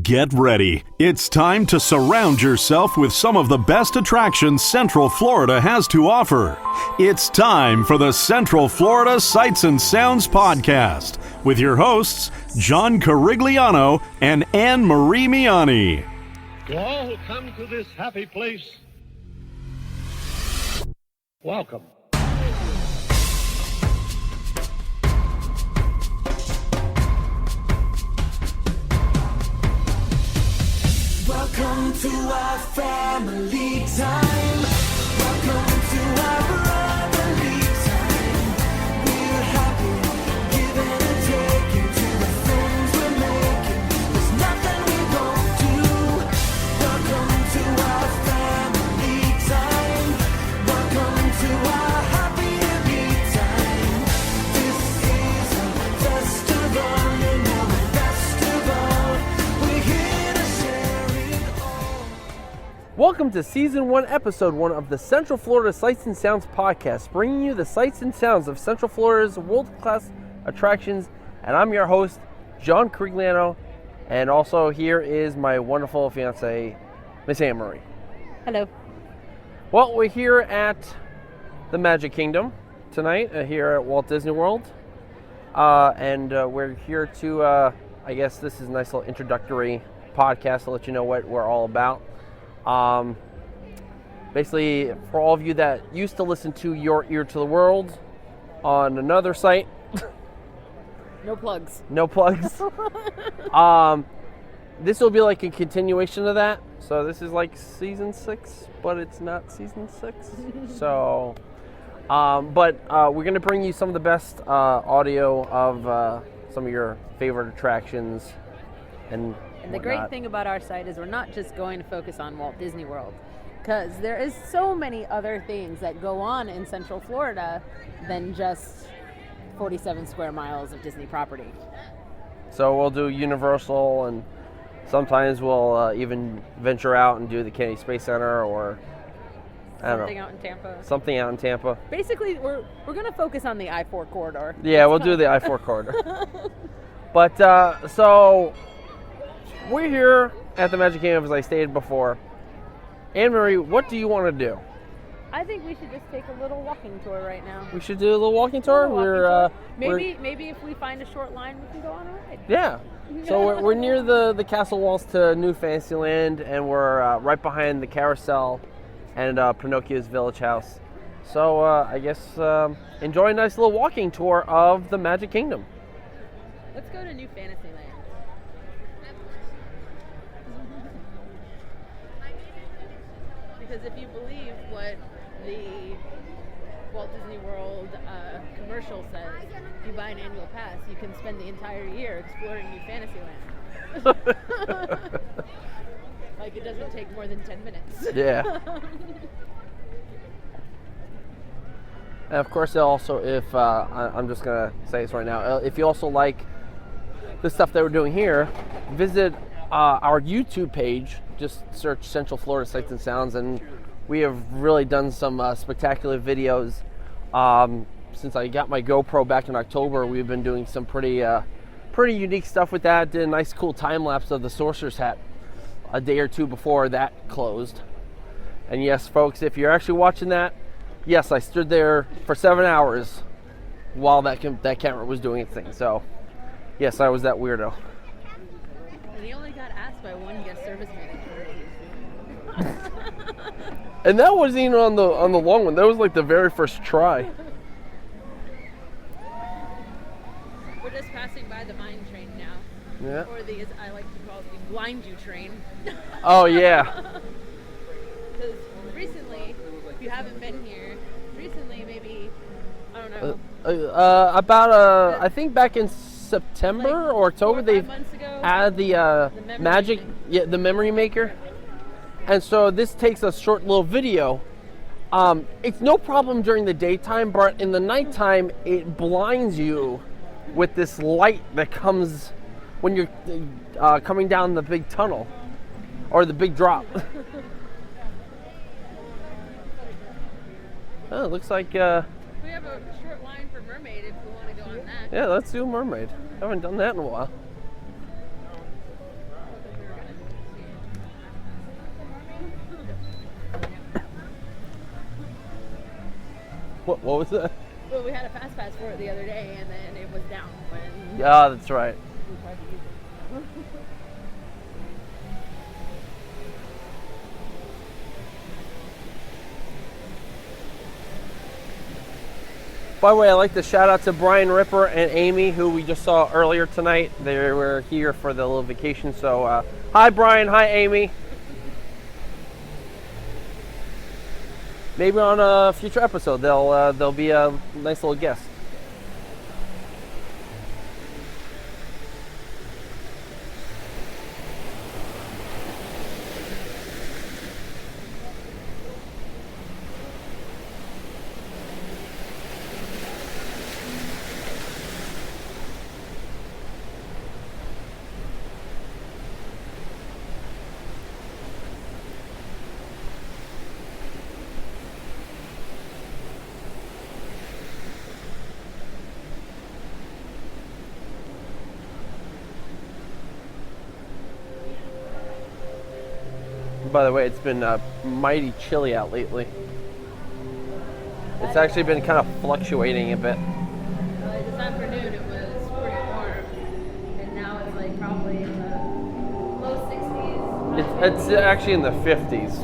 Get ready. It's time to surround yourself with some of the best attractions Central Florida has to offer. It's time for the Central Florida Sights and Sounds Podcast with your hosts, John Carigliano and Anne Marie Miani. To all who come to this happy place, welcome. Welcome to our family time. Welcome to our brotherly time. We're happy, giving and taking to the things we're making. There's nothing we won't do. Welcome to our family time. Welcome to our happy time. This is a festival, you know, the best of all. We're here to share it all. Welcome to Season 1, Episode 1 of the Central Florida Sights and Sounds Podcast, bringing you the sights and sounds of Central Florida's world-class attractions. And I'm your host, John Carigliano, and also here is my wonderful fiancée, Miss Anne Marie. Hello. Well, we're here at the Magic Kingdom tonight, here at Walt Disney World. And we're here to, I guess this is a nice little introductory podcast to let you know what we're all about. Basically, for all of you that used to listen to Your Ear to the World on another site, No plugs. no plugs. This will be like a continuation of that. So this is like season 6, but it's not season 6. So, but we're gonna bring you some of the best audio of some of your favorite attractions and The great thing about our site is we're not just going to focus on Walt Disney World, because there is so many other things that go on in Central Florida than just 47 square miles of Disney property. So we'll do Universal, and sometimes we'll even venture out and do the Kennedy Space Center, or I don't Something know, out in Tampa. something out in Tampa. Basically, we're going to focus on the I-4 corridor. Yeah, we'll do the I-4 corridor. But so we're here at the Magic Kingdom, as I stated before. Anne Marie, what do you want to do? I think we should just take a little walking tour right now. We should do a little walking tour. Maybe if we find a short line, we can go on a ride. Yeah. So we're near the castle walls to New Fantasyland, and we're right behind the carousel and Pinocchio's Village House. So I guess enjoy a nice little walking tour of the Magic Kingdom. Let's go to New Fantasyland. Because if you believe what the Walt Disney World commercial says, if you buy an annual pass, you can spend the entire year exploring New Fantasyland. Like, it doesn't take more than 10 minutes. Yeah. And of course, also, if I'm just gonna say this right now, if you also like the stuff that we're doing here, visit our YouTube page. Just search Central Florida Sights and Sounds, and we have really done some spectacular videos. Since I got my GoPro back in October, we've been doing some pretty unique stuff with that. Did a nice, cool time lapse of the Sorcerer's Hat a day or two before that closed. And yes, folks, if you're actually watching that, yes, I stood there for 7 hours while that camera was doing its thing. So, yes, I was that weirdo. And he only got asked by one guest service manager. And that wasn't even on the long one. That was like the very first try. We're just passing by the mine train now. Yeah. Or the, as I like to call it, the blind you train. Oh yeah. Because recently, if you haven't been here, maybe, I don't know. I think back in September or October, 4 or 5 they've months ago, added the memory magic, maker. the memory maker. And so this takes a short little video. It's no problem during the daytime, but in the nighttime, it blinds you with this light that comes when you're coming down the big tunnel or the big drop. Oh, it looks like We have a short line for Mermaid if we want to go on that. yeah, let's do Mermaid. I haven't done that in a while. What was that? Well, we had a fast pass for it the other day, and then it was down when Yeah, that's right. we tried to use it. By the way, I'd like to shout out to Brian Ripper and Amy, who we just saw earlier tonight. They were here for the little vacation. So, hi Brian, hi Amy. Maybe on a future episode, they'll be a nice little guest. By the way, it's been mighty chilly out lately. It's actually been kind of fluctuating a bit. This afternoon it was pretty warm, and now it's like probably in the low 60s. It's actually in the 50s.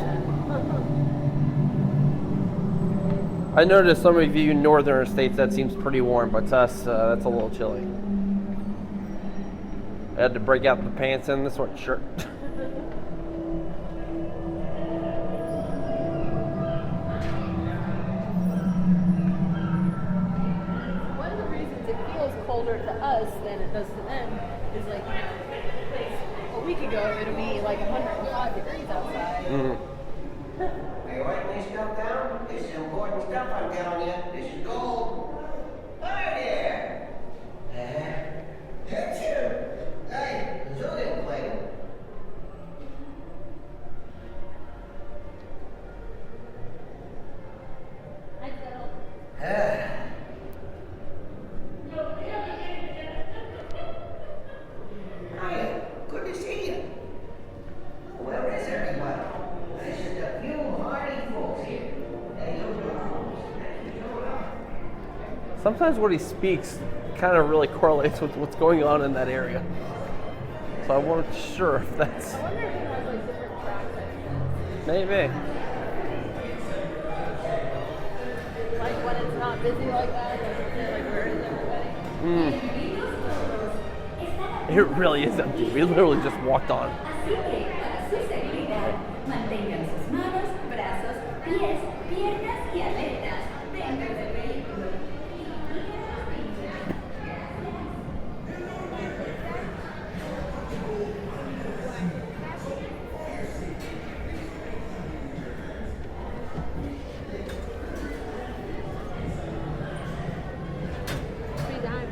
I noticed some of you northern states that seems pretty warm, but to us that's a little chilly. I had to break out the pants and the sweatshirt. One of the reasons it feels colder to us than it does to them is like, a week ago it'll be like 105 degrees outside. Are you writing this stuff down? This is important stuff I'm telling you. This is gold. Hi there. Hit you. Hey, the Zodiac plate. Hiya. Good to see you. Where is everybody? There's just a few hardy folks here. Hey, Sometimes what he speaks kind of really correlates with what's going on in that area. So I wasn't sure if that's... I wonder if it has like different tracks. Maybe. Like when it's not busy like that, like where is everybody? It really is empty. We literally just walked on. Así que, para su seguridad, mantengan sus manos, brazos, pies, piernas y aletas dentro del vehículo. Free time.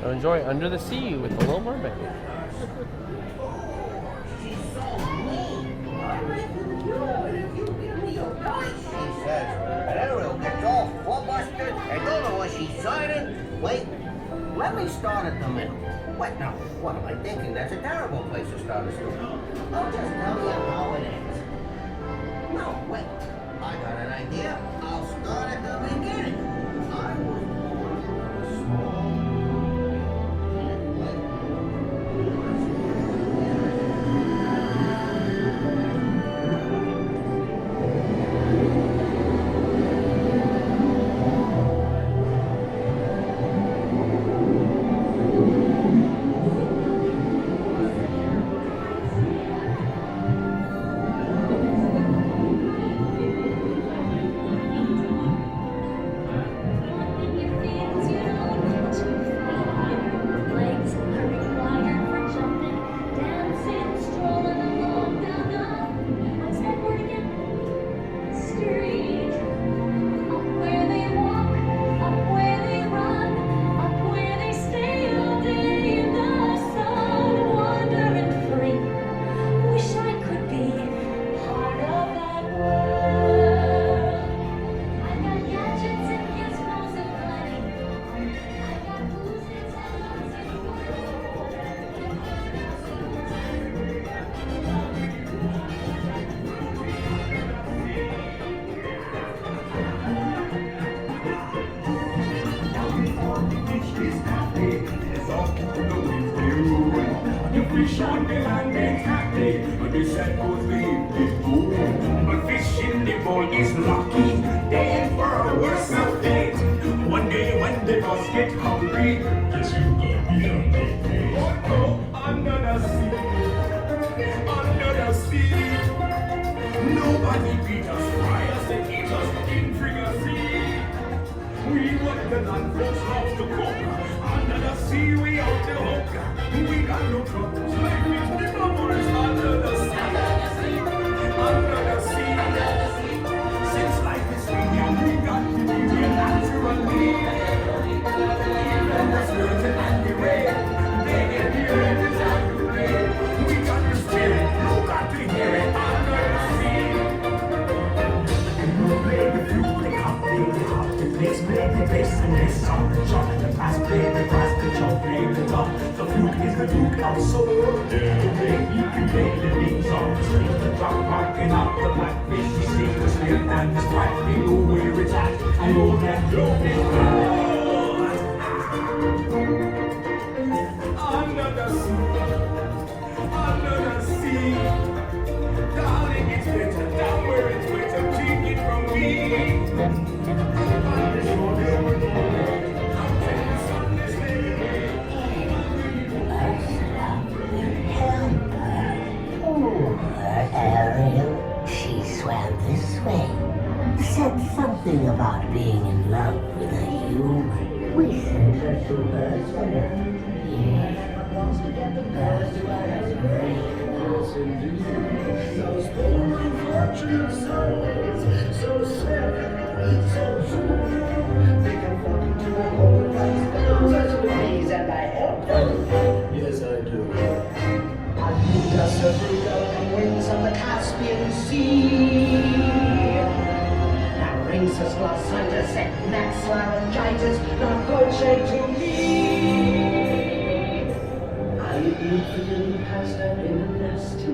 So enjoy Under the Sea with the Little Mermaid. She says, and Ariel gets all flustered and don't know what she's signing. Wait, let me start at the middle. What now? What am I thinking? That's a terrible place to start a story. I'll just tell you how it ends. No, wait. I got an idea. I'll start at the beginning. I was born from a small... fish on the land ain't happy, but they said goes leave it boom. But fish in the bowl is lucky, they ain't for a worse of day. One day when they must get hungry, guess you gonna be hungry. Oh, under the sea, under the sea. Nobody beat us, fry us, and eat us in frigate. We what the land folks love to cook. Under the sea, we out the hook. We got no troubles. Life is the bubbles under the sea. Under the sea. Since life is medium, we got to be here naturally. Even the spirit and the rain, they get here in the Saturday. We got the spirit, you got to hear it under the sea. You play the flute, the cup, the place, play the bass, and they song the chop, the pass, play the brass, the chop, play the top. The flute is the duke of soul. The way you can play the beats on the string, the drum barking up the blackfish, you sing the snare and the strike. They know where it's at, I know that you're there. Under the sea, darling, it's better down where it's better. Take it from me. Ariel, she swam this way. Said something about being in love with a human. We sent her to Earth. Yeah. That's why I'm great. So spend my fortune so sad, so true. They can fall into a whole life. Ways and I help them. Yes, I do. Africa, Africa, winds of the Caspian Sea. Now rings us glass under set, next laryngitis, not Dolce to me. I admit the little past I've been a nasty.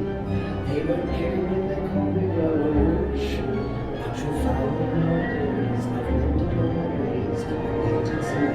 They were caring when they called me Roach. But you found the nowadays, I've lived on my ways, I get to see.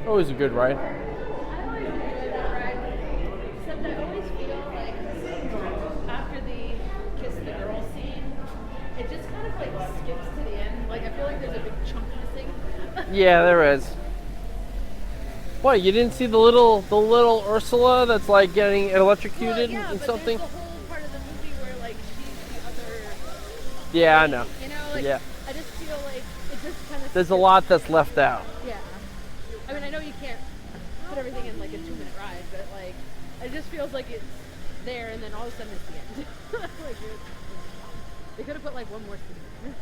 Always a good ride. I always enjoy that ride, except I always feel like after the kiss the girl scene, it just kind of like skips Yeah, there is. What, you didn't see the little Ursula that's like getting electrocuted Well, yeah, and but something? there's the whole part of the movie where like she's the other. Yeah, I know. You know, like Yeah. I just feel like it just kind of. There's a lot that's left out. Yeah. I mean, I know you can't put everything in like a 2-minute ride, but like it just feels like it's there, and then all of a sudden it's the end. Like they could have put like one more scene.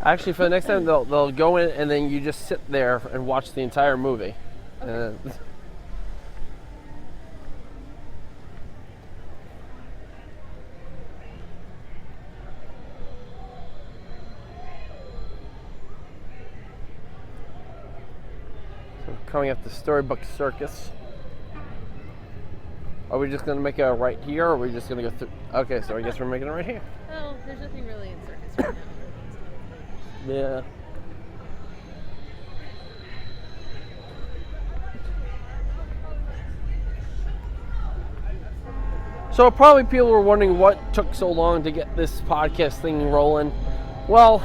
Actually, for the next time, they'll go in and then you just sit there and watch the entire movie. Okay. So coming up to Storybook Circus. Are we just going to make a right here, or are we just going to go through? Okay, so I guess we're making it right here. Well, there's nothing really in circus right now. Yeah. So probably people were wondering what took so long to get this podcast thing rolling. Well,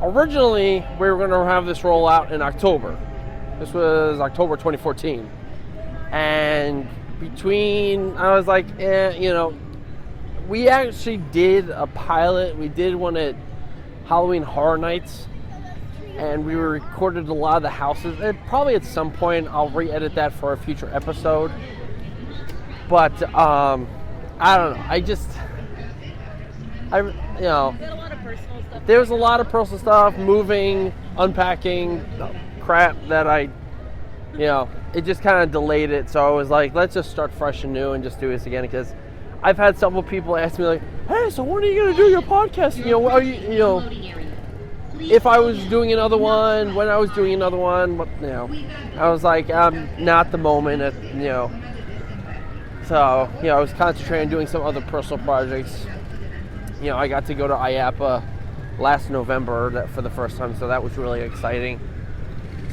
originally we were going to have this roll out in October. This was October 2014. And between, I was like, we actually did a pilot. We did one at Halloween Horror Nights, and we recorded a lot of the houses. And probably at some point I'll re-edit that for a future episode. But I don't know. We had a lot of personal stuff. There was a lot of personal stuff, moving, unpacking, crap that it just kind of delayed it. So I was like, let's just start fresh and new and just do this again, because I've had several people ask me like, hey, so when are you going to do your podcast? If I was doing another one, when I was doing another one, I was like, not the moment, So, I was concentrating on doing some other personal projects. I got to go to IAPA last November for the first time, so that was really exciting.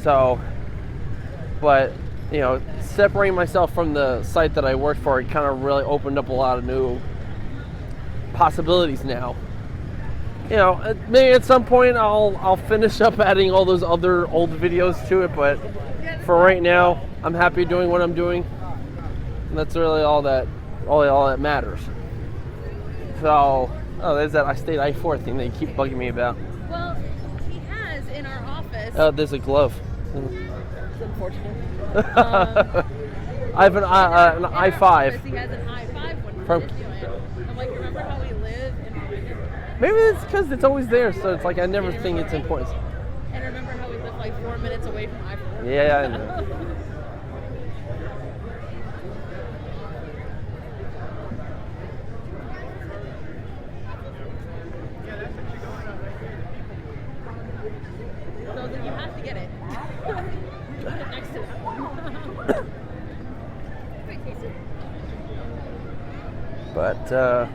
So, but, separating myself from the site that I worked for, it kind of really opened up a lot of new possibilities now. Maybe at some point I'll finish up adding all those other old videos to it, but for right now, I'm happy doing what I'm doing. And that's really all that matters. So, there's that I stayed I-4 thing they keep bugging me about. Well, he has in our office. There's a glove. It's unfortunate. I have an I-5. He has an I-5 one From from Disneyland. I'm like, remember how we live in Maybe it's because it's always there, so it's like I never think it's important. And remember how we live like 4 minutes away from I-4? Yeah, I know. So then you have to get it. Put it next to that. Wait, taste it. But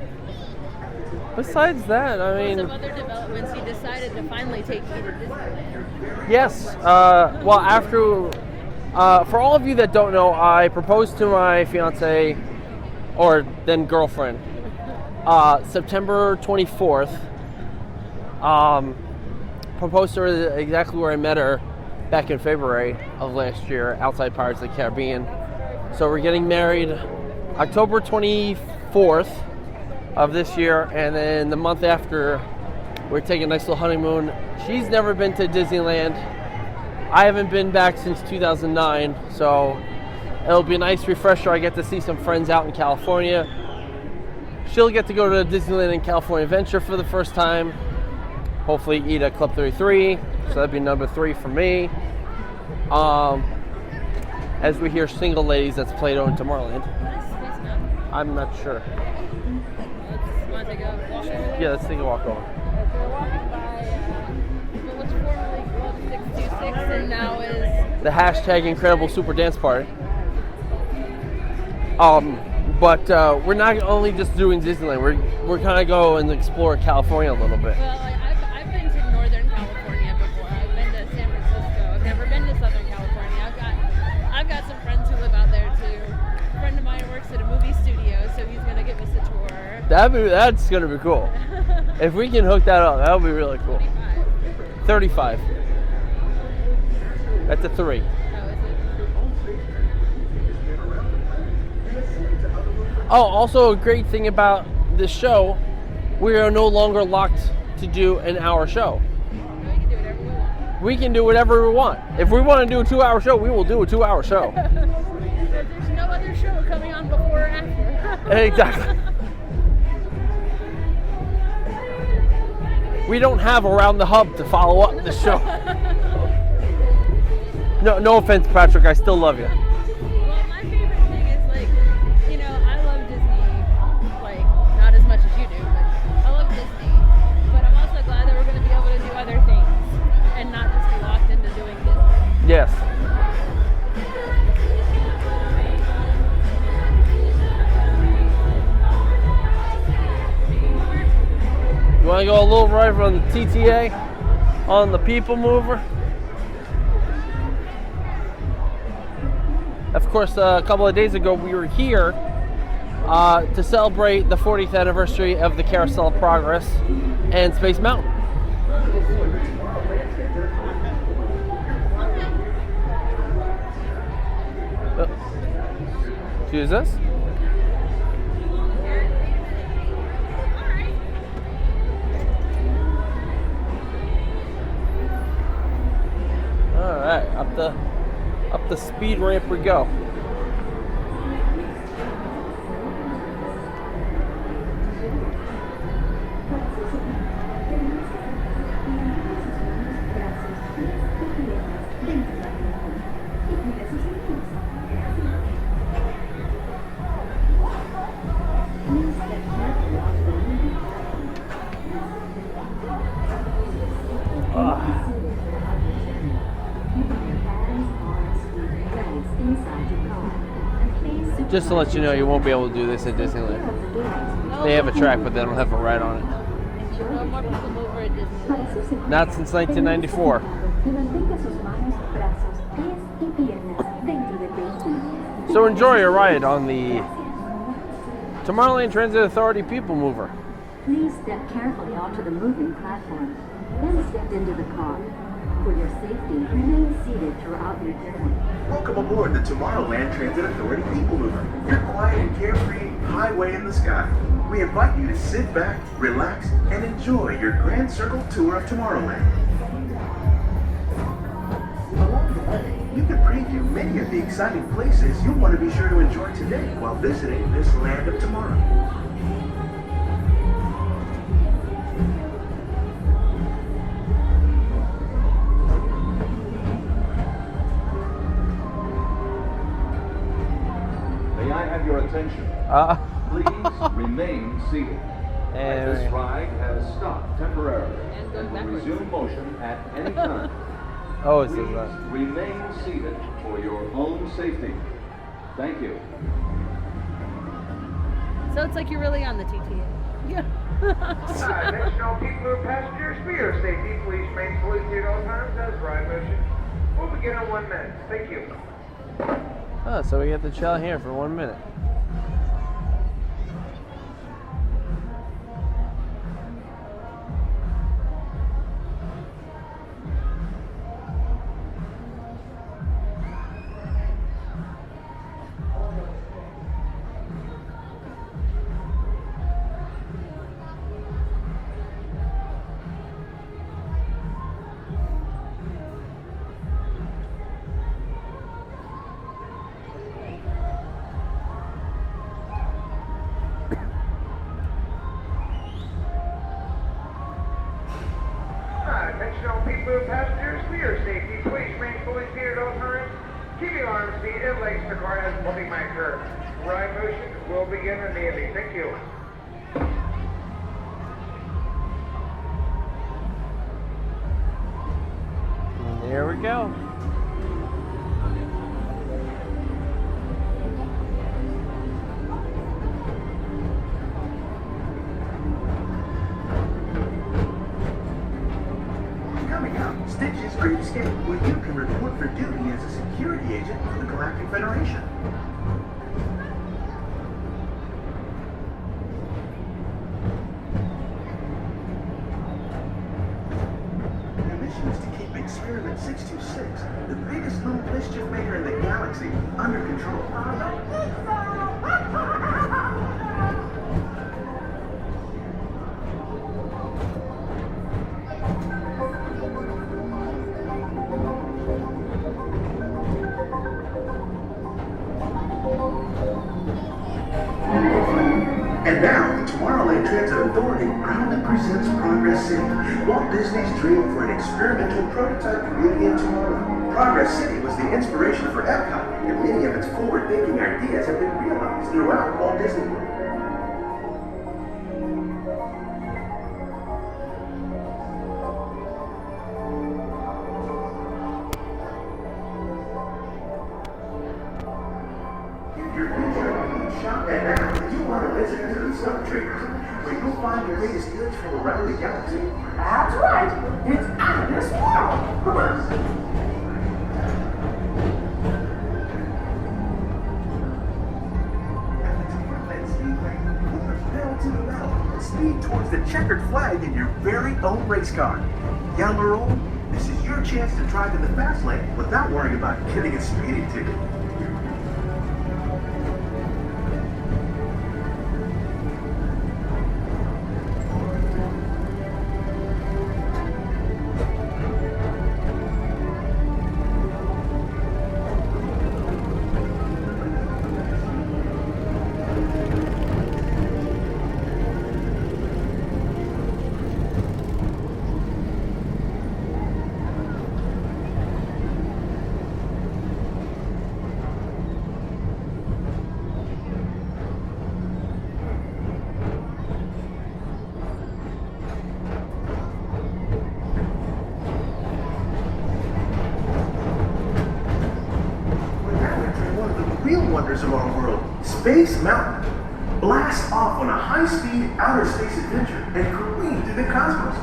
besides that, I mean, Some other developments, he decided to finally take me to Disneyland. yes. Well, after, for all of you that don't know, I proposed to my fiance, or then girlfriend, September 24th. Proposed to her exactly where I met her back in February of last year, outside Pirates of the Caribbean. So we're getting married October 24th of this year, and then the month after, we're taking a nice little honeymoon. She's never been to Disneyland. I haven't been back since 2009, so it'll be a nice refresher. I get to see some friends out in California. She'll get to go to Disneyland and California Adventure for the first time. Hopefully eat at Club 33, so that'd be number 3 for me. As we hear Single Ladies, that's Play-Doh in Tomorrowland. I'm not sure. Want to take a walk over? Yeah, let's take a walk over. So we're walking by what's formerly Club 626 and now is... The hashtag Incredible Super Dance Party. But we're not only just doing Disneyland. We're kind of go and explore California a little bit. Well, I've been to Northern California before. I've been to San Francisco. I've never been to Southern California. I've got some friends who live out there too. A friend of mine works at a movie studio, so he's gonna give us a tour. That's gonna be cool. If we can hook that up, that would be really cool. 35. That's a 3. Oh, is it? Oh, also a great thing about this show, we are no longer locked to do an hour show. We can do whatever we want. We can do whatever we want. If we want to do a 2-hour show, we will do a 2-hour show. There's no other show coming on before or after. Exactly. We don't have Around the Hub to follow up the show. No offense, Patrick. I still love you. Well, my favorite thing is, like, you know, I love Disney, like, not as much as you do, but I love Disney. But I'm also glad that we're going to be able to do other things and not just be locked into doing Disney. Yes. You want to go a little ride on the TTA, on the People Mover? Of course, a couple of days ago, we were here to celebrate the 40th anniversary of the Carousel of Progress and Space Mountain. Excuse us? All right, up the speed ramp we go. Just to let you know, you won't be able to do this at Disneyland. They have a track, but they don't have a ride on it. No more People Mover at Disneyland. Not since 1994. So enjoy your ride on the Tomorrowland Transit Authority People Mover. Please step carefully onto the moving platform, then step into the car. For your safety, remain seated throughout your journey. Welcome aboard the Tomorrowland Transit Authority People Mover, your quiet and carefree highway in the sky. We invite you to sit back, relax, and enjoy your Grand Circle tour of Tomorrowland. Along the way, you can preview many of the exciting places you'll want to be sure to enjoy today while visiting this land of tomorrow. May I have your attention? Please remain seated. This ride has stopped temporarily and will resume motion at any time. Oh, it says Please that. remain seated for your own safety. Thank you. So it's like you're really on the TTA. Yeah. Attention all people and passengers, for your safety, please remain saluted at all times as ride motion. We'll begin in 1 minute. Thank you. Oh, so we get to chill here for 1 minute. Attention all people and passengers, for your safety, please remain fully seated at all times. Keep your arms, feet, and legs in the car as moving my curve. Ride motion will begin immediately. Thank you. And there we go. Coming up, Stitch's Great Escape, where you can report for duty as a security agent for the Galactic Federation. Your mission is to keep Experiment 626, the big And now, the Tomorrowland Transit Authority proudly presents Progress City, Walt Disney's dream for an experimental prototype community of tomorrow. Progress City was the inspiration for Epcot, and many of its forward-thinking ideas have been realized throughout Walt Disney World. And now, if you want to visit the Snow Traders, where you'll find the greatest goods from around the galaxy. That's right. It's out of this world. To the metal and speed towards the checkered flag in your very own race car. Young or old, this is your chance to drive in the fast lane without worrying about getting a speeding ticket. Wonders of our world, Space Mountain. Blast off on a high-speed outer space adventure and careen through the cosmos.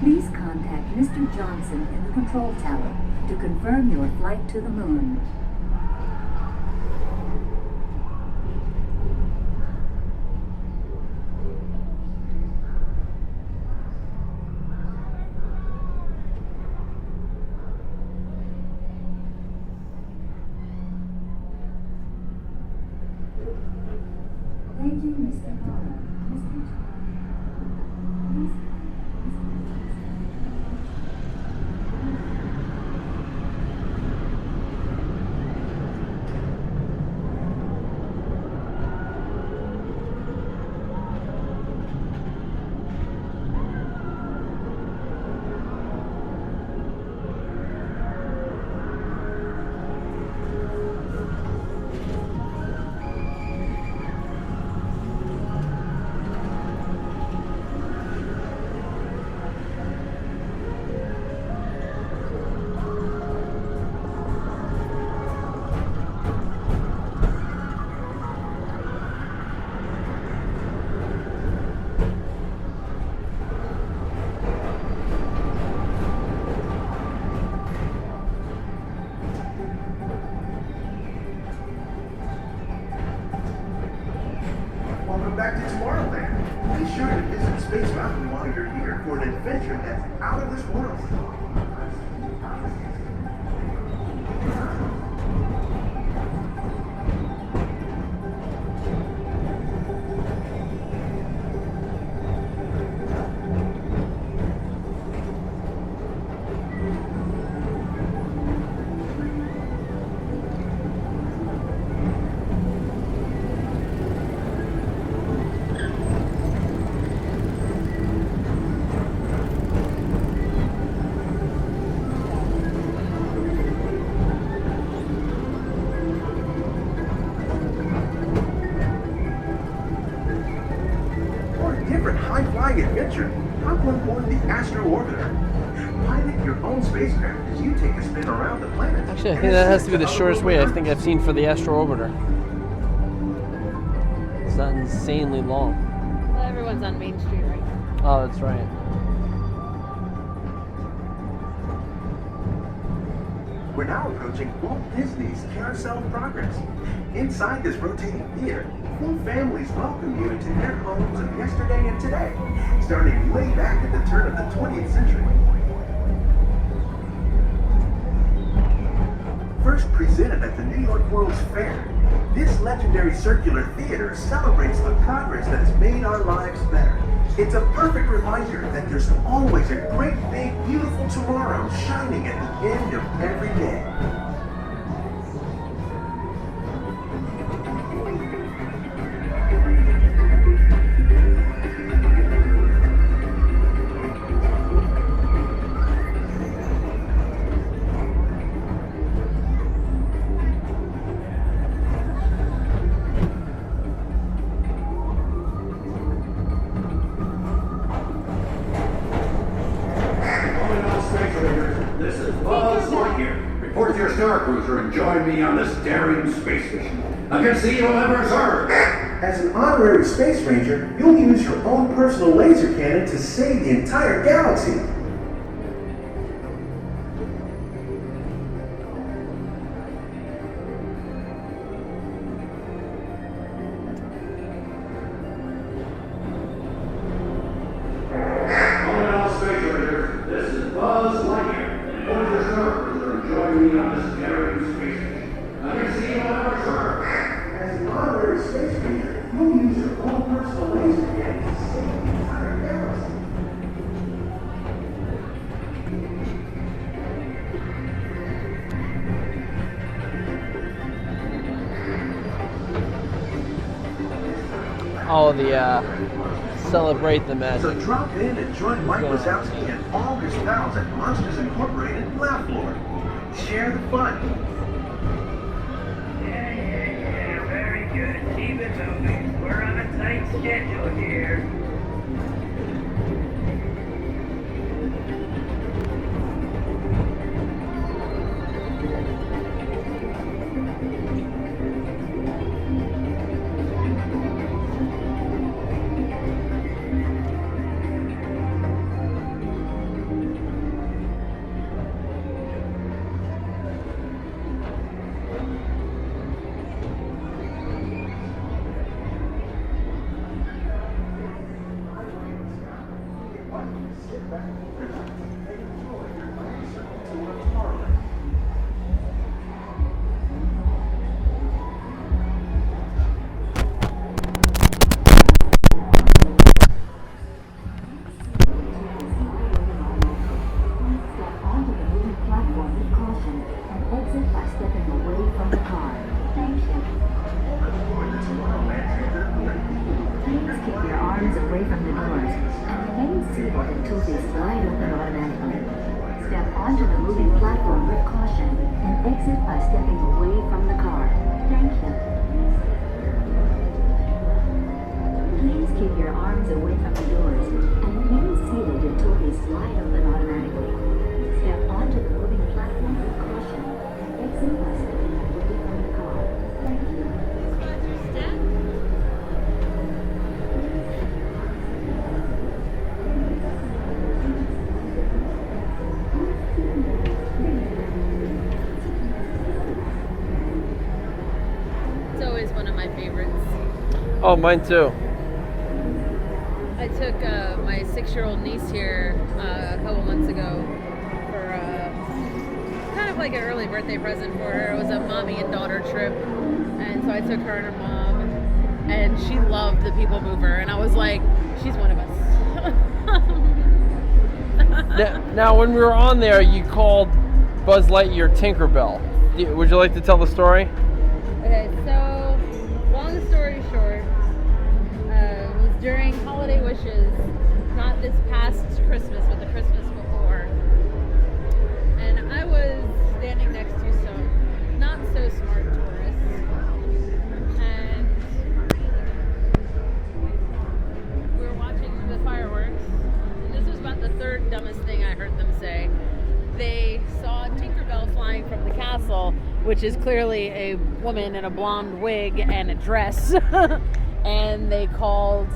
Please contact Mr. Johnson in the control tower to confirm your flight to the moon. Thank you, Mr. Morrow. Mr. Please. Welcome back to Tomorrowland. Be sure to visit Space Mountain while you're here for an adventure that's out of this world. Adventure, hop on board the Astro Orbiter. Pilot your own spacecraft as you take a spin around the planet. Actually, I think that has to be the shortest way I think I've seen for the Astro Orbiter. It's not insanely long. Well, everyone's on Main Street right now. Oh, that's right. We're now approaching Walt Disney's Carousel of Progress. Inside this rotating theater, full families welcome you into their homes of yesterday and today, starting way back at the turn of the 20th century. First presented at the New York World's Fair, this legendary circular theater celebrates the progress that has made our lives better. It's a perfect reminder that there's always a great, big, beautiful tomorrow shining at the end of every day. This is Buzz Lightyear. Report to your Star Cruiser and join me on this daring space mission against the evil Emperor Zurg. As an honorary space ranger, you'll use your own personal laser cannon to save the entire galaxy. This is Buzz Lightyear. Report to your Star Cruiser and join me on this daring space mission against the evil Emperor Zurg. As an honorary space ranger, you'll use your own personal laser cannon to save the entire galaxy. Oh, the celebrate the magic. So drop in and join Mike Wazowski and all his pals at Monsters Incorporated Laugh Floor. Share the fun. Yeah, very good. Keep it moving. We're on a tight schedule here. Oh, mine too. I took my 6-year-old niece here a couple months ago for kind of like an early birthday present for her. It was a mommy and daughter trip, and so I took her and her mom, and she loved the People Mover, and I was like, she's one of us. Now, when we were on there, you called Buzz Lightyear Tinkerbell. Would you like to tell the story? Okay, so long story short, it was during holiday wishes, not this past Christmas, but the Christmas before, and I was standing next to some not so smart tourists, and we were watching the fireworks, and this was about the third dumbest thing I heard them say. They saw Tinkerbell flying from the castle, which is clearly a woman in a blonde wig and a dress, and they called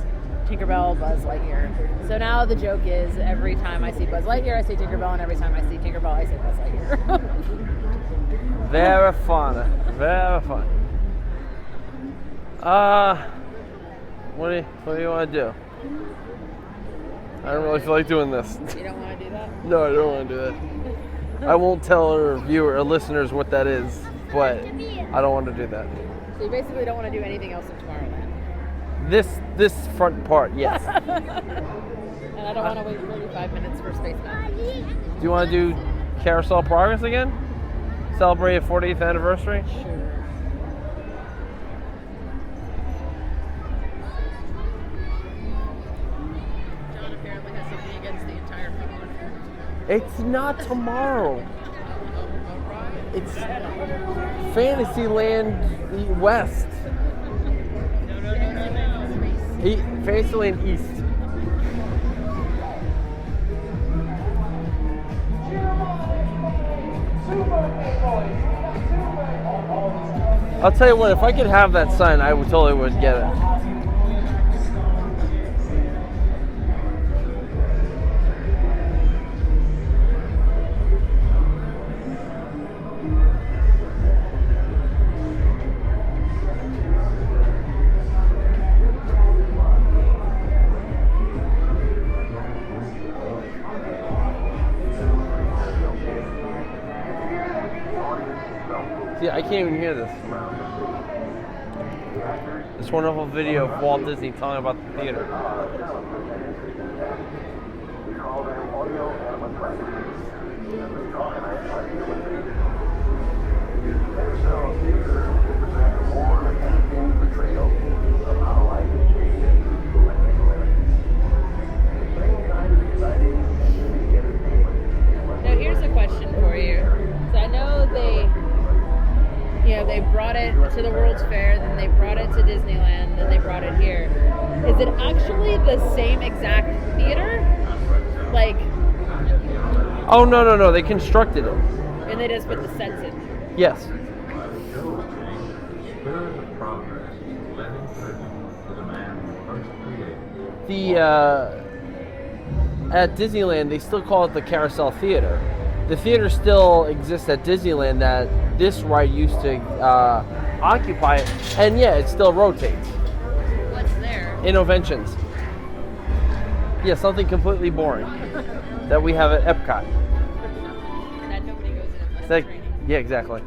Tinkerbell Buzz Lightyear. So now the joke is every time I see Buzz Lightyear, I say Tinkerbell, and every time I see Tinkerbell, I say Buzz Lightyear. Very fun. Very fun. What do you want to do? I don't really feel like doing this. You don't want to do that? No, I don't want to do that. I won't tell our listeners what that is, but I don't want to do that. So you basically don't want to do anything else in Tomorrowland. This front part, yes. And I don't want to wait 45 minutes for Space Mountain. Do you want to do Carousel Progress again? Celebrate a 40th anniversary? Sure. John apparently has something against the entire floor. It's not tomorrow. It's Fantasyland West. Fantasyland East. I'll tell you what, if I could have that sign, I would totally would get it. See, I can't even hear this. This wonderful video of Walt Disney telling about the theater. Now here's a question for you. So I know they brought it to the World's Fair, then they brought it to Disneyland, then they brought it here. Is it actually the same exact theater? Like... Oh, no. They constructed it. And they just put the sets in? Yes. At Disneyland, they still call it the Carousel Theater. The theater still exists at Disneyland that this ride used to occupy it, and yeah, it still rotates. What's there? Innovations. Yeah, something completely boring that we have at Epcot. That nobody goes in unless it's raining. Yeah, exactly.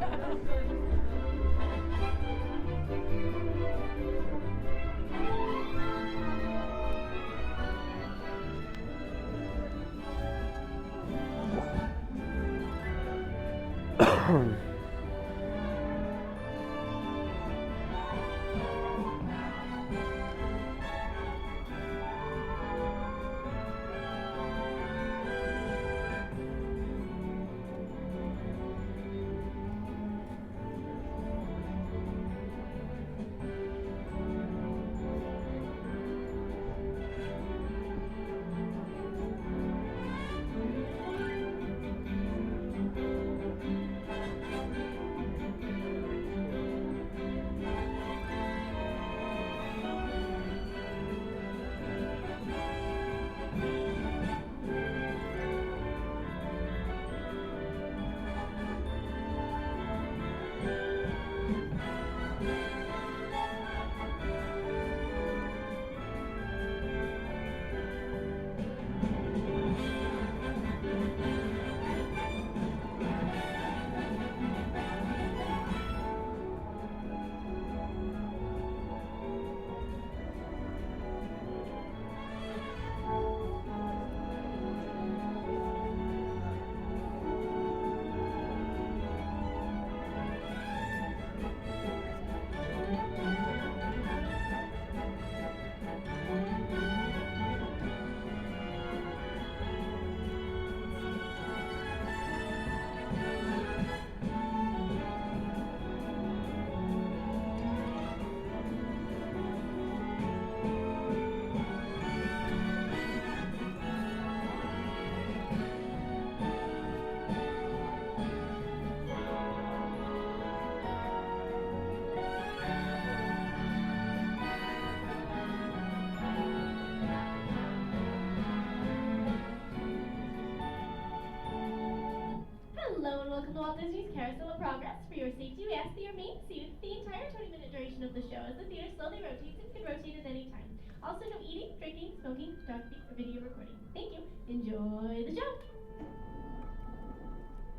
duration of the show, as the theater slowly rotates and can rotate at any time. Also, no eating, drinking, smoking, photography, or video recording. Thank you. Enjoy the show.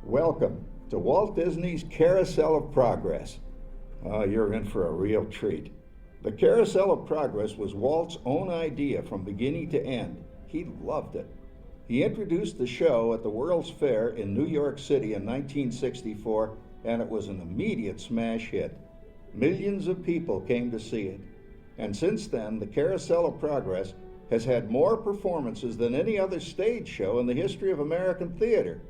Welcome to Walt Disney's Carousel of Progress. You're in for a real treat. The Carousel of Progress was Walt's own idea from beginning to end. He loved it. He introduced the show at the World's Fair in New York City in 1964, and it was an immediate smash hit. Millions of people came to see it. And since then, the Carousel of Progress has had more performances than any other stage show in the history of American theater.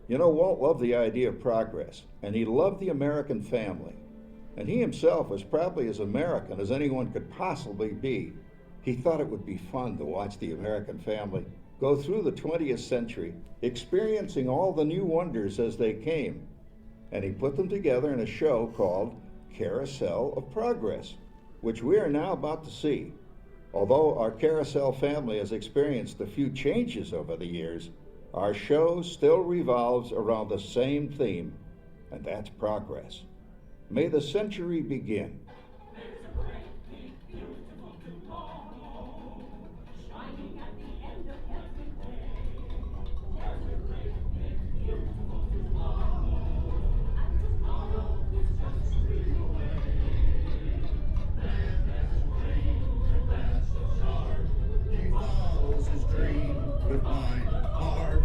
You know, Walt loved the idea of progress, and he loved the American family. And he himself was probably as American as anyone could possibly be. He thought it would be fun to watch the American family go through the 20th century, experiencing all the new wonders as they came. And he put them together in a show called Carousel of Progress, which we are now about to see. Although our Carousel family has experienced a few changes over the years, our show still revolves around the same theme, and that's progress. May the century begin. With mine heart,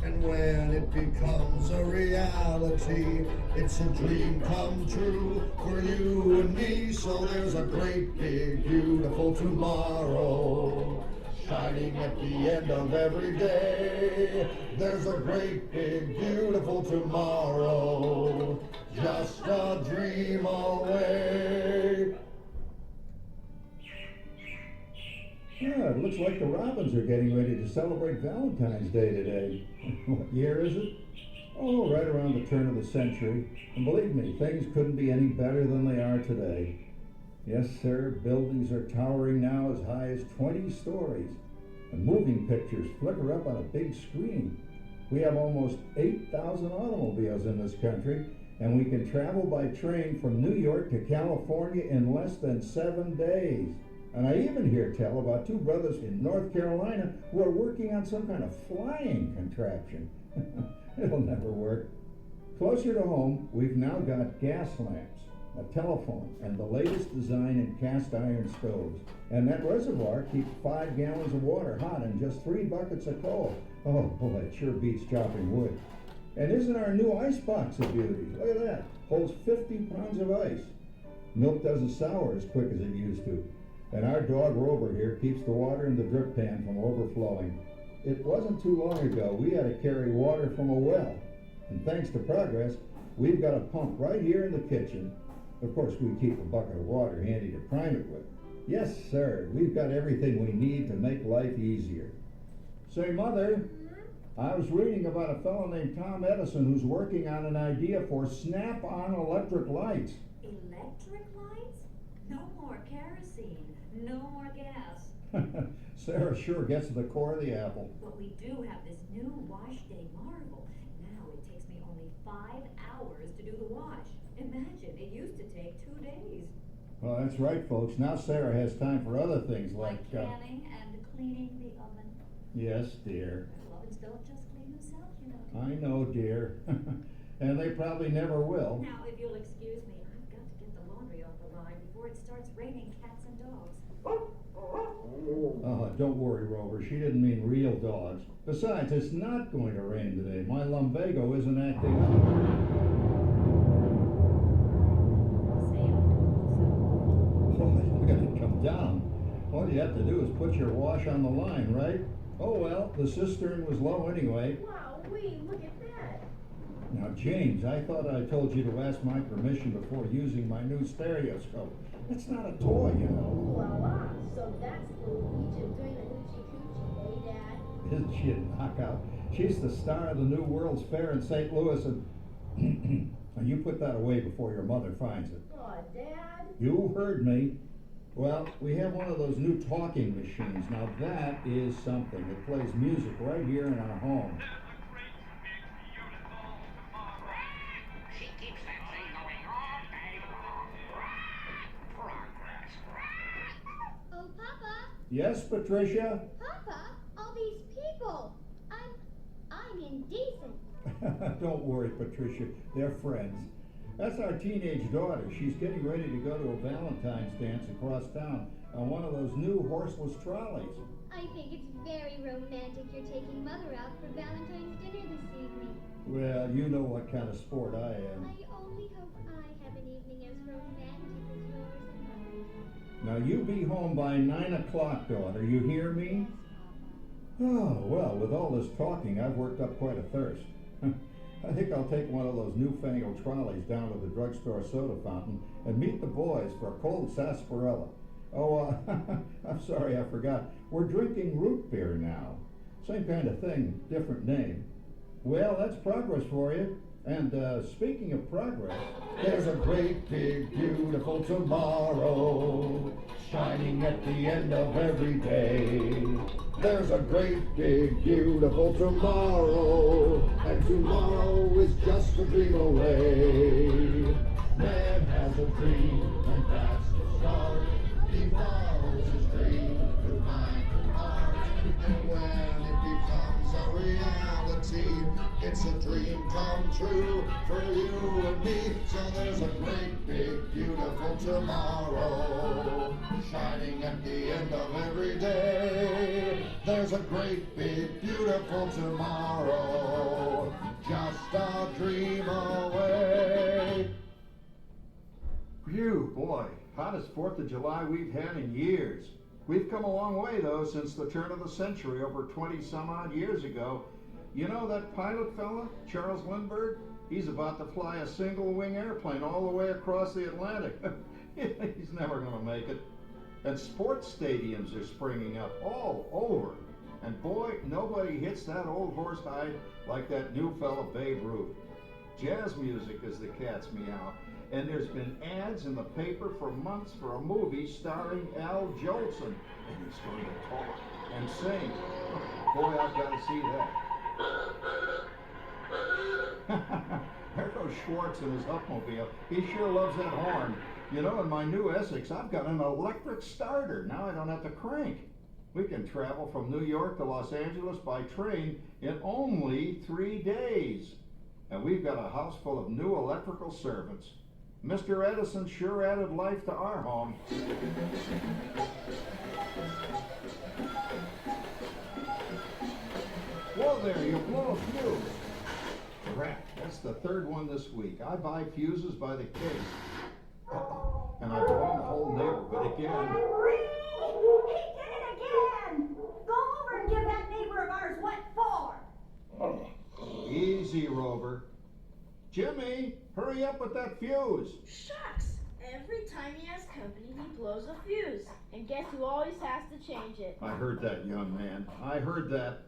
and when it becomes a reality, it's a dream come true for you and me. So there's a great big beautiful tomorrow shining at the end of every day. There's a great big beautiful tomorrow, just a dream away. Yeah, it looks like the Robins are getting ready to celebrate Valentine's Day today. What year is it? Oh, right around the turn of the century. And believe me, things couldn't be any better than they are today. Yes, sir, buildings are towering now as high as 20 stories. And moving pictures flicker up on a big screen. We have almost 8,000 automobiles in this country, and we can travel by train from New York to California in less than 7 days. And I even hear tell about two brothers in North Carolina who are working on some kind of flying contraption. It'll never work. Closer to home, we've now got gas lamps, a telephone, and the latest design in cast iron stoves. And that reservoir keeps 5 gallons of water hot and just 3 buckets of coal. Oh boy, it sure beats chopping wood. And isn't our new ice box a beauty? Look at that. Holds 50 pounds of ice. Milk doesn't sour as quick as it used to. And our dog Rover here keeps the water in the drip pan from overflowing. It wasn't too long ago we had to carry water from a well. And thanks to progress, we've got a pump right here in the kitchen. Of course, we keep a bucket of water handy to prime it with. Yes, sir, we've got everything we need to make life easier. Say, Mother, I was reading about a fellow named Tom Edison who's working on an idea for snap-on electric lights. Electric lights? No more kerosene. No more gas. Sarah sure gets to the core of the apple. But we do have this new wash day marvel. Now it takes me only 5 hours to do the wash. Imagine, it used to take 2 days. Well, that's right, folks. Now Sarah has time for other things like canning and cleaning the oven. Yes, dear. Ovens don't just clean themselves, you know. I know, dear. And they probably never will. Now, if you'll excuse me, I've got to get the laundry off the line before it starts raining cats and dogs. Don't worry, Rover. She didn't mean real dogs. Besides, it's not going to rain today. My lumbago isn't acting up. Boy, look at it come down. All you have to do is put your wash on the line, right? Oh well, the cistern was low anyway. Wow, look at that. Now, James, I thought I told you to ask my permission before using my new stereoscope. It's not a toy, you know. Voila. So that's Luigi doing the hoochie coochie, eh, Dad? Isn't she a knockout? She's the star of the new World's Fair in St. Louis, and you put that away before your mother finds it. Oh, Dad. You heard me. Well, we have one of those new talking machines. Now that is something. It plays music right here in our home. Yes, Patricia? Papa, all these people. I'm indecent. Don't worry, Patricia. They're friends. That's our teenage daughter. She's getting ready to go to a Valentine's dance across town on one of those new horseless trolleys. I think it's very romantic you're taking Mother out for Valentine's dinner this evening. Well, you know what kind of sport I am. I only hope I have an evening as romantic as yours and mine. Now, you be home by 9 o'clock, daughter. You hear me? Oh, well, with all this talking, I've worked up quite a thirst. I think I'll take one of those newfangled trolleys down to the drugstore soda fountain and meet the boys for a cold sarsaparilla. Oh, I'm sorry, I forgot. We're drinking root beer now. Same kind of thing, different name. Well, that's progress for you. And speaking of progress, There's a great big beautiful tomorrow shining at the end of every day. There's a great big beautiful tomorrow, and tomorrow is just a dream away. Man has a dream, and that's the start. He follows his dream through mind and heart, and when it becomes a reality, it's a dream come true for you and me. So there's a great big beautiful tomorrow shining at the end of every day. There's a great big beautiful tomorrow, just a dream away. Phew, boy, hottest 4th of July we've had in years. We've come a long way, though, since the turn of the century, over 20 some odd years ago. You know that pilot fella, Charles Lindbergh? He's about to fly a single-wing airplane all the way across the Atlantic. He's never going to make it. And sports stadiums are springing up all over. And boy, nobody hits that old horse hide like that new fella Babe Ruth. Jazz music is the cat's meow. And there's been ads in the paper for months for a movie starring Al Jolson. And he's going to talk and sing. Boy, I've got to see that. There goes Schwartz in his Upmobile. He sure loves that horn. You know, in my new Essex, I've got an electric starter. Now I don't have to crank. We can travel from New York to Los Angeles by train in only 3 days. And we've got a house full of new electrical servants. Mr. Edison sure added life to our home. Whoa there, you blow a fuse. Crap, that's the 3rd one this week. I buy fuses by the case. And I've blown the whole neighborhood again. He did it again! Go over and give that neighbor of ours what for! Easy, Rover. Jimmy, hurry up with that fuse. Shucks! Every time he has company, he blows a fuse. And guess who always has to change it? I heard that, young man. I heard that.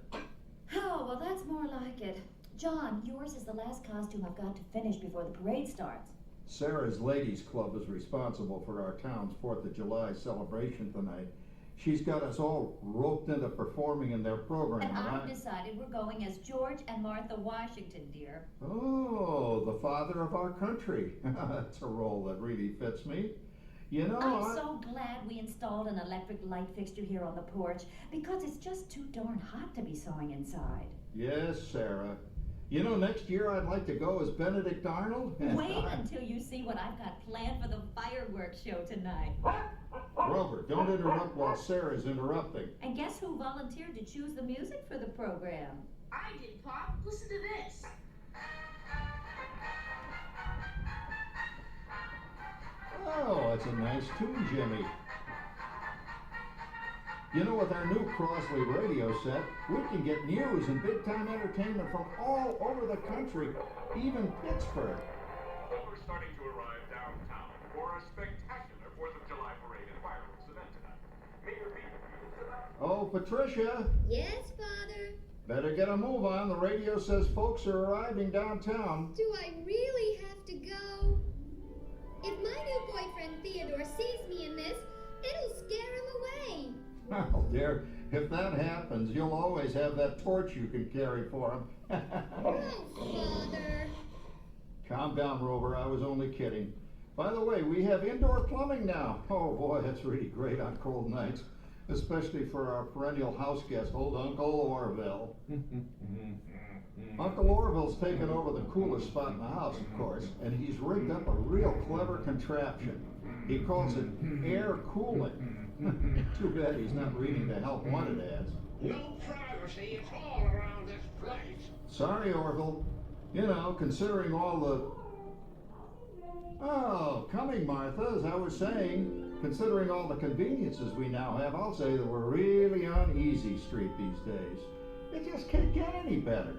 Oh, well, that's more like it. John, yours is the last costume I've got to finish before the parade starts. Sarah's Ladies Club is responsible for our town's 4th of July celebration tonight. She's got us all roped into performing in their program. And I've decided we're going as George and Martha Washington, dear. Oh, the father of our country. That's a role that really fits me. You know, I'm so glad we installed an electric light fixture here on the porch, because it's just too darn hot to be sewing inside. Yes, Sarah. You know, next year I'd like to go as Benedict Arnold. Wait until you see what I've got planned for the fireworks show tonight. Rover, don't interrupt while Sarah's interrupting. And guess who volunteered to choose the music for the program? I did, Pop. Listen to this. Oh, that's a nice tune, Jimmy. You know, with our new Crossley radio set, we can get news and big-time entertainment from all over the country, even Pittsburgh. We're starting to arrive downtown for a spectacular 4th of July parade and fireworks event tonight. Mayor Pete. Oh, Patricia. Yes, Father? Better get a move on. The radio says folks are arriving downtown. Do I really have to go? If my new boyfriend Theodore sees me in this, it'll scare him away. Well, dear, if that happens, you'll always have that torch you can carry for him. Oh, Father. Calm down, Rover. I was only kidding. By the way, we have indoor plumbing now. Oh, boy, that's really great on cold nights. especially for our perennial house guest, old Uncle Orville. Uncle Orville's taken over the coolest spot in the house, of course, and he's rigged up a real clever contraption. He calls it air cooling. Too bad he's not reading the help wanted ads. No privacy at all around this place. Sorry, Orville. You know, considering all the... Oh, coming, Martha, as I was saying, considering all the conveniences we now have, I'll say that we're really on easy street these days. It just can't get any better.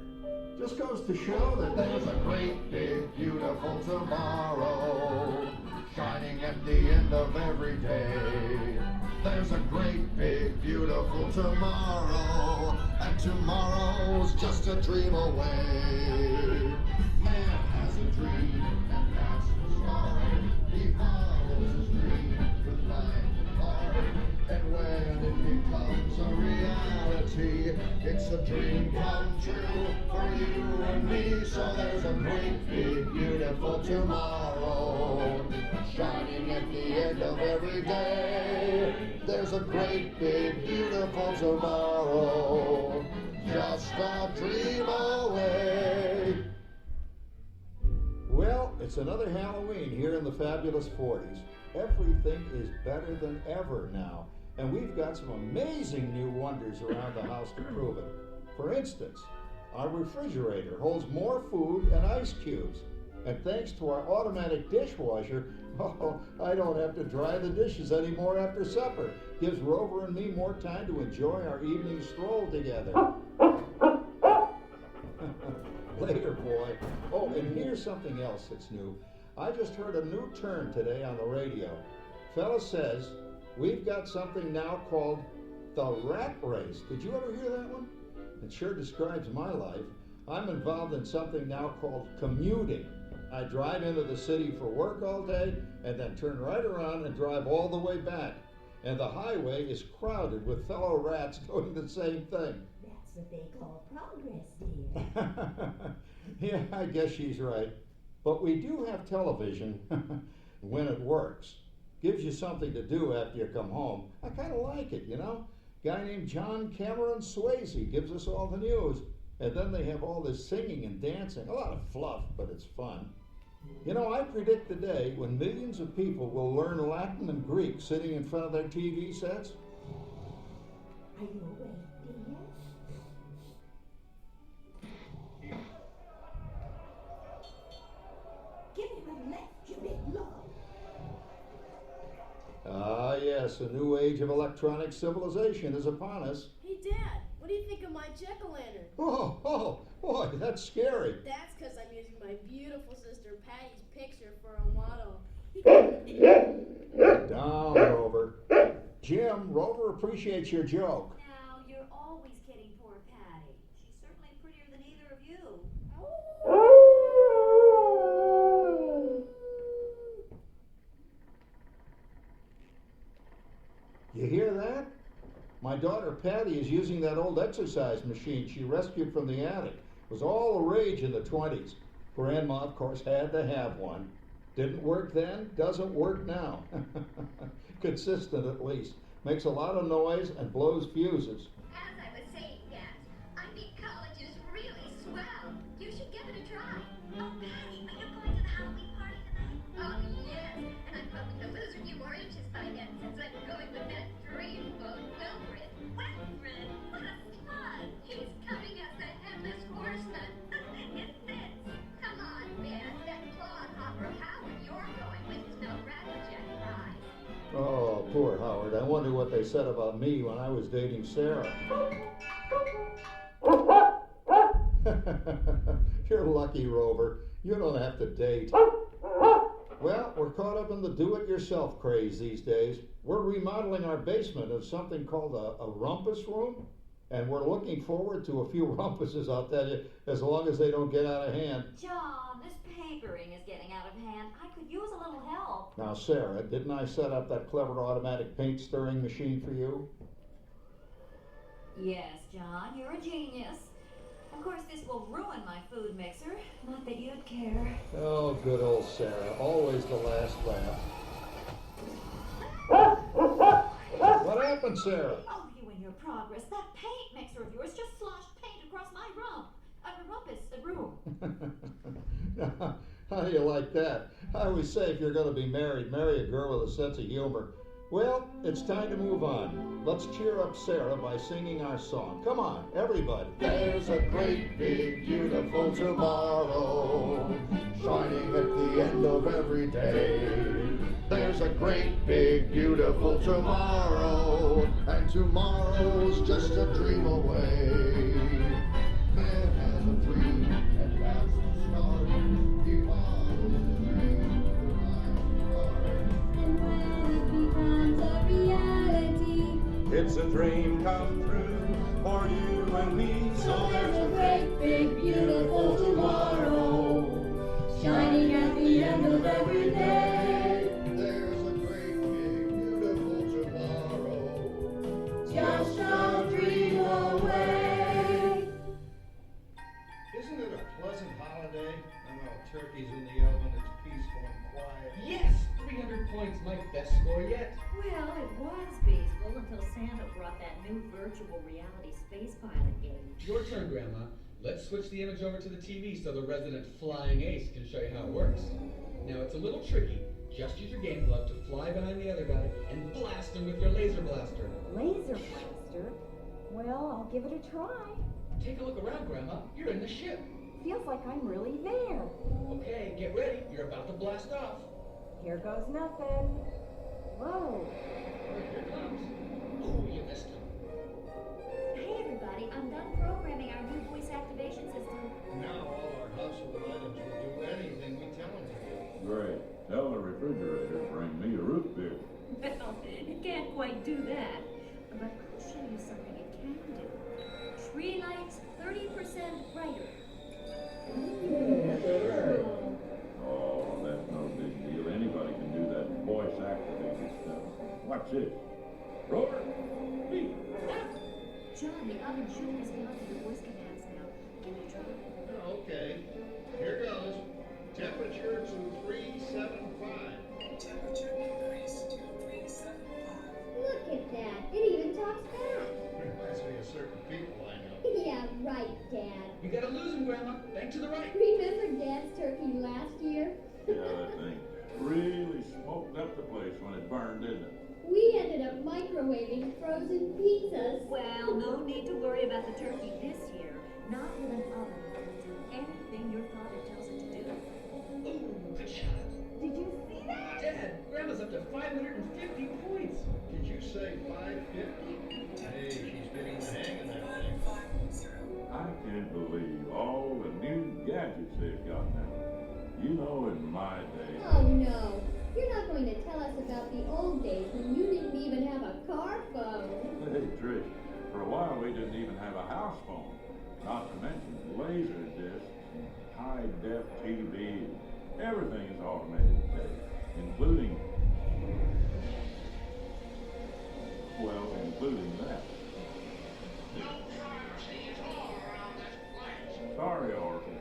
Just goes to show that there's a great, big, beautiful tomorrow shining at the end of every day. There's a great, big, beautiful tomorrow, and tomorrow's just a dream away. Man has a dream, and that's the story. He follows his dream with life hard, and when it becomes a reality, it's a dream come true for you and me. So there's a great, big, beautiful tomorrow shining at the end of every day. There's a great, big, beautiful tomorrow, just a dream away. Well, it's another Halloween here in the fabulous 40s. Everything is better than ever now, and we've got some amazing new wonders around the house to prove it. For instance, our refrigerator holds more food and ice cubes. And thanks to our automatic dishwasher, I don't have to dry the dishes anymore after supper. Gives Rover and me more time to enjoy our evening stroll together. Later, boy. Oh, and here's something else that's new. I just heard a new term today on the radio. Fella says, we've got something now called the rat race. Did you ever hear that one? It sure describes my life. I'm involved in something now called commuting. I drive into the city for work all day and then turn right around and drive all the way back. And the highway is crowded with fellow rats doing the same thing. That's what they call progress, dear. Yeah, I guess she's right. But we do have television when it works. Gives you something to do after you come home. I kind of like it, you know? Guy named John Cameron Swayze gives us all the news. And then they have all this singing and dancing. A lot of fluff, but it's fun. You know, I predict the day when millions of people will learn Latin and Greek sitting in front of their TV sets. Are you awake, dear? Give him a lift, you big love. Ah, yes, a new age of electronic civilization is upon us. Hey, Dad, what do you think of my jack-o'-lantern? Oh, boy, that's scary. That's because I'm using my beautiful sister Patty's picture for a model. Down, Rover. Jim, Rover appreciates your joke. Now, you're always kidding poor Patty. She's certainly prettier than either of you. You hear that? My daughter Patty is using that old exercise machine she rescued from the attic. It was all the rage in the 20s. Grandma, of course, had to have one. Didn't work then, doesn't work now. Consistent at least. Makes a lot of noise and blows fuses. As I was saying, Dad, I think college is really swell. You should give it a try. Oh, Patty, are you going to the Halloween party tonight? Oh, yes. And I'm hoping to lose a few more inches by then, since I'm going with that dreamboat Wilfred. Wilfred? What a fun! He's coming as the headless horseman. It fits. Come on, man. That clodhopper Howard you're going with is no Rattlesnake prize. Oh, poor Howard. I wonder what they said about me when I was dating Sarah. You're lucky, Rover. You don't have to date. Well, we're caught up in the do-it-yourself craze these days. We're remodeling our basement as something called a rumpus room, and we're looking forward to a few rumpuses, I'll tell you, as long as they don't get out of hand. John, this papering is getting out of hand. I could use a little help. Now, Sarah, didn't I set up that clever automatic paint stirring machine for you? Yes, John, you're a genius. Of course, this will ruin my food mixer. Not that you'd care. Oh, good old Sarah. Always the last laugh. What happened, Sarah. Oh, you and your progress. That paint mixer of yours just sloshed paint across my room. How do you like that? I always say if you're going to be married, marry a girl with a sense of humor. Well, it's time to move on. Let's cheer up Sarah by singing our song. Come on, everybody. There's a great big beautiful tomorrow shining at the end of every day. There's a great big beautiful tomorrow, and tomorrow's just a dream away. Man has a dream, and that's the start. He follows the dream, And when it becomes a reality, It's a dream come true for you and me. so there's a great big beautiful tomorrow shining at the end of every day. There's a great big beautiful tomorrow, Just a dream away. Isn't it a pleasant holiday? I know, turkey's in the oven, it's peaceful and quiet. Yes! 300 points, my best score yet. Well, it was peaceful until Santa brought that new virtual reality space pilot game. Your turn, Grandma. Let's switch the image over to the TV so the resident flying ace can show you how it works. Now, it's a little tricky. Just use your game glove to fly behind the other guy and blast him with your laser blaster. Laser blaster? Well, I'll give it a try. Take a look around, Grandma. You're in the ship. Feels like I'm really there. Okay, get ready. You're about to blast off. Here goes nothing. Whoa. Here it comes. Oh, you missed him. Hey, everybody, I'm done programming our new voice activation system. Now all our household items will do anything we tell them to do. Great. Tell the refrigerator to bring me a root beer. Well, it can't quite do that. But I'll show you something it can do. Tree lights 30% brighter. Oh, that's no big deal. Anybody can do that voice activated stuff. Watch this. Rover, me. John, the oven should respond to the voice commands now. Can you try? Okay, here goes. Temperature to 375. Temperature increase to 375. Look at that. It even talks back. Reminds me of certain people I know. Yeah, right, Dad. You gotta lose him, Grandma. Bank to the right. Remember Dad's turkey last year? Yeah, that thing really smoked up the place when it burned, didn't it? We ended up microwaving frozen pizzas. Well, no need to worry about the turkey this year. Not with an oven that will do anything your father tells it to do. Ooh, good shot. Did you see that? Dad, Grandma's up to 550 points. Did you say 550? Hey, she's getting the hang of that thing. I can't believe all the new gadgets they've got now. You know, in my day. Oh no. You're not going to tell us about the old days when you didn't even have a car phone. Hey, Trish, for a while we didn't even have a house phone. Not to mention laser discs, high-def TV. Everything is automated today, including that. Sorry, Oracle.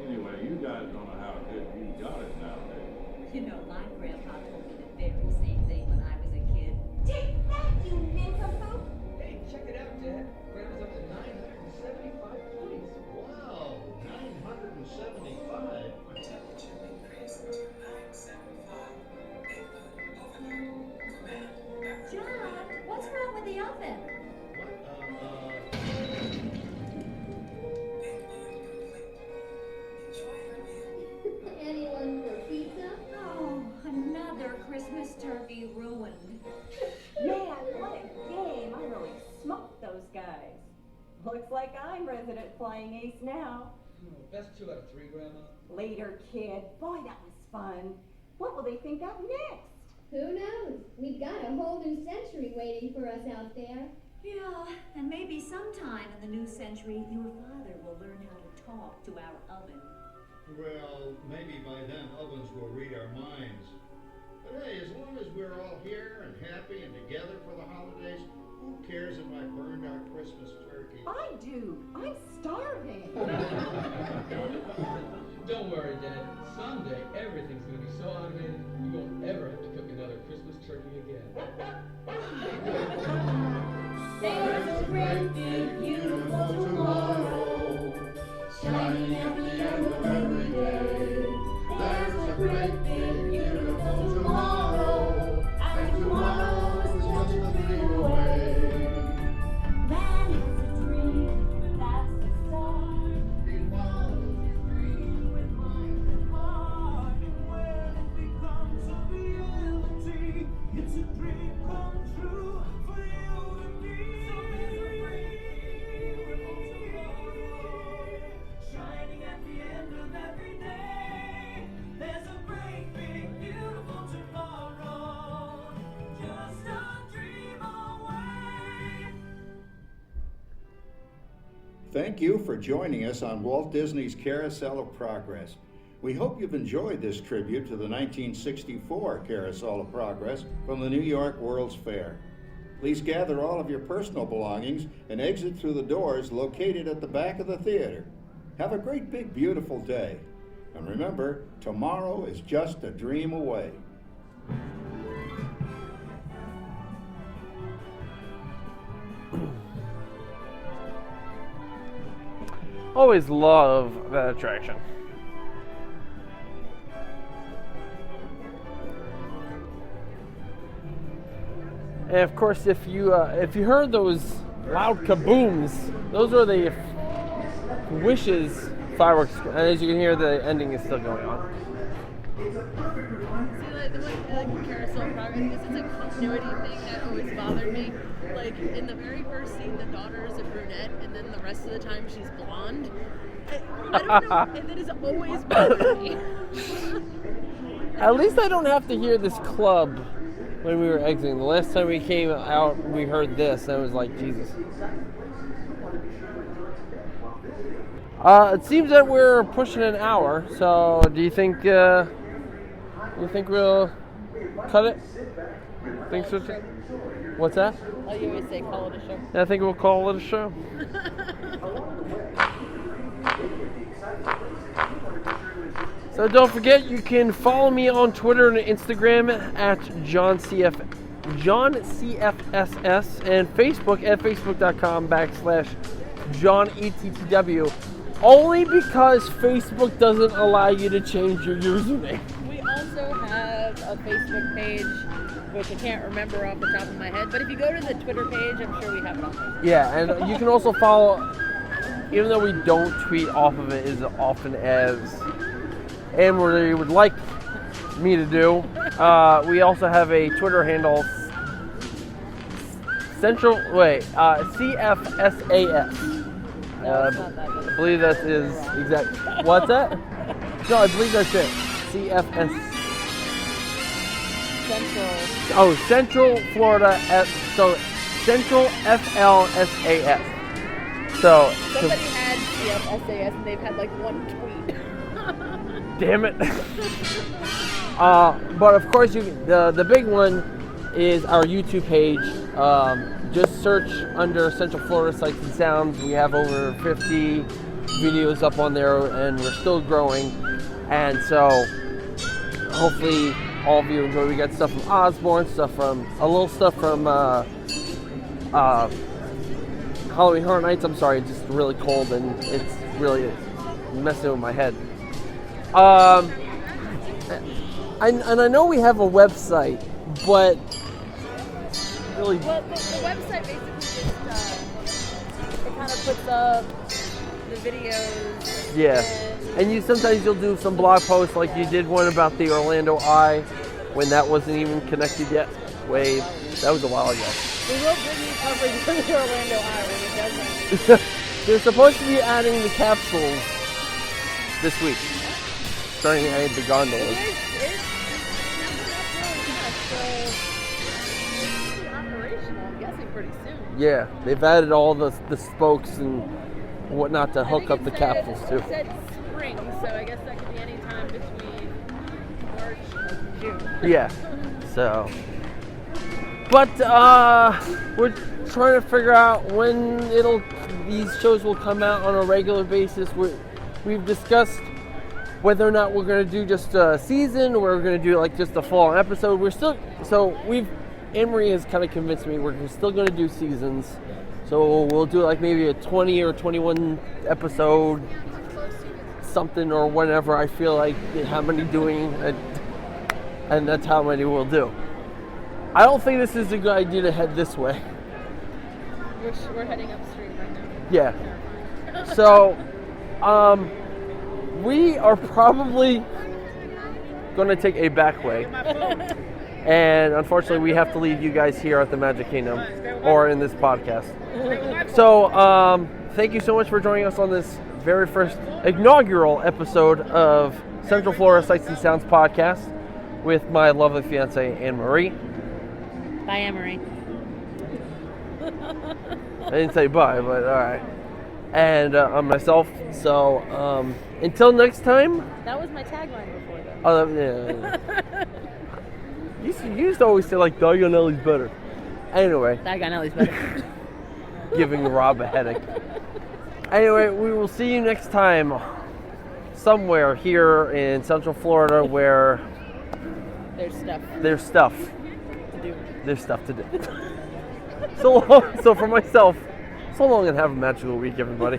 Anyway, you guys don't know how good you got it nowadays. You know, my grandpa told me the very same thing when I was a kid. Take that, you nincompoop! Hey, check it out, Dad. Grandma's up to 975 points. Wow, 975. Temperature increase to 975. John, what's wrong with the oven? Anyone for pizza? Oh, another Christmas turkey ruined. Man, what a game. I really smoked those guys. Looks like I'm resident flying ace now. Best 2 out of 3, Grandma. Later, kid. Boy, that was fun. What will they think up next? Who knows? We've got a whole new century waiting for us out there. Yeah, and maybe sometime in the new century, your father will learn how to talk to our oven. Well, maybe by then ovens will read our minds. But hey, as long as we're all here and happy and together for the holidays, who cares if I burned our Christmas turkey? I do. I'm starving. Don't worry, Dad. Someday everything's gonna be so automated you won't ever have to cook another Christmas turkey again. Thank you for joining us on Walt Disney's Carousel of Progress. We hope you've enjoyed this tribute to the 1964 Carousel of Progress from the New York World's Fair. Please gather all of your personal belongings and exit through the doors located at the back of the theater. Have a great big beautiful day. And remember, tomorrow is just a dream away. Always love that attraction. And of course, if you heard those loud kabooms, those are the Wishes fireworks. And as you can hear, the ending is still going on. See, like the one Carousel of Progress, this is a continuity thing that always bothered me. Like in the very first scene, the daughter is a brunette, and then the rest of the time she's blonde. I don't know, and that has always bothered me. At least I don't have to hear this club when we were exiting. The last time we came out, we heard this, and I was like, Jesus. It seems that we're pushing an hour, so do you think we'll cut it? Think so? What's that? Oh, you always say call it a show. I think we'll call it a show. So don't forget, you can follow me on Twitter and Instagram at JohnCFSS and Facebook at facebook.com/JohnETTW. Only because Facebook doesn't allow you to change your username. We also have a Facebook page, which I can't remember off the top of my head, but if you go to the Twitter page, I'm sure we have it on there. Yeah, and you can also follow, even though we don't tweet off of it as often as Anne-Marie would like me to do, we also have a Twitter handle, CFSAS. No, it's not that. I believe that is exact. What's that? No, I believe that's it. CFS. Central. Oh, Central Florida. So Central FLSAS. So Somebody had CFSAS and they've had like one tweet. Damn it. But of course, the big one is our YouTube page. Just search under Central Florida Sights and Sounds. We have over 50 videos up on there, and we're still growing. And so, hopefully, all of you enjoy. We got stuff from Osborne, a little stuff from Halloween Horror Nights. I'm sorry, it's just really cold, and it's really messing with my head. And I know we have a website, but really. Well, the website basically just it kind of puts up the videos. Yeah, and sometimes you'll do some blog posts, like you did one about the Orlando Eye when that wasn't even connected yet. That was a while ago. We will bring you coverage for the Orlando Eye when it doesn't. They're supposed to be adding the capsules this week, starting to add the gondolas. Pretty soon. Yeah, they've added all the spokes and whatnot to hook up the capsules too. It said spring, so I guess that could be any time between March and June. Yeah, so. But we're trying to figure out when these shows will come out on a regular basis. We've discussed whether or not we're going to do just a season, or we're going to do like just a full episode. Anne-Marie has kind of convinced me we're still going to do seasons. So we'll do like maybe a 20 or 21 episode something or whatever I feel like how many doing, and that's how many we'll do. I don't think this is a good idea to head this way. We're heading upstream right now. Yeah. So we are probably going to take a back way. And unfortunately, we have to leave you guys here at the Magic Kingdom or in this podcast. So, thank you so much for joining us on this very first inaugural episode of Central Florida Sights and Sounds podcast with my lovely fiance, Anne-Marie. Bye, Anne-Marie. I didn't say bye, but all right. and on myself. So until next time. That was my tagline before, though. Yeah. You used to always say like Diagon Alley's better. Anyway. Diagon Alley's better. Giving Rob a headache. Anyway, we will see you next time somewhere here in Central Florida where there's stuff. There's stuff to do. There's stuff to do. So for myself, so long and have a magical week, everybody.